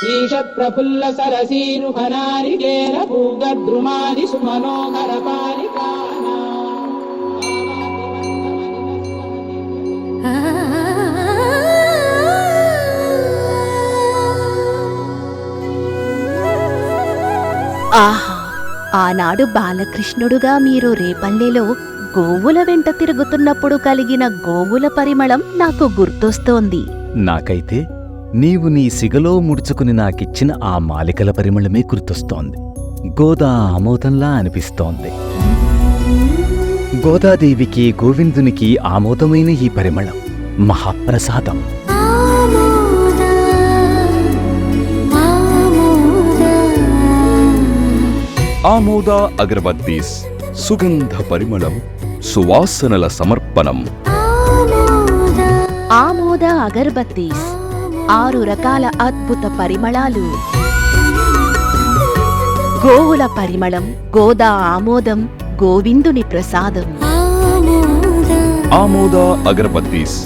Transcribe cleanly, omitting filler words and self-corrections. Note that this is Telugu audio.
ఈషత్ ప్రఫుల్ల సరసీరుహనారికేర భూగద్రుమాది సుమనోహర పాలికానా. ఆహా! ఆనాడు బాలకృష్ణుడుగా మీరు రేపల్లెలో గోవుల వెంట తిరుగుతున్నప్పుడు కలిగిన గోవుల పరిమళం నాకు గుర్తొస్తోంది. నాకైతే నీవు నీ సిగలో ముడుచుకుని నాకిచ్చిన ఆ మాలికల పరిమళమే గుర్తొస్తోంది. గోదా ఆమోదంలా అనిపిస్తోంది. గోదాదేవికి గోవిందునికి ఆమోదమైన ఈ పరిమళం మహాప్రసాదం. ఆమోద అగరబత్తీస్, సుగంధ పరిమళం, సువాసనల సమర్పణం. ఆమోద అగర్బత్తీస్, 6 రకాల అద్భుత పరిమళాలు. గోవుల పరిమళం, గోదా ఆమోదం, గోవిందుని ప్రసాదం. ఆమోద అగరబత్తీస్.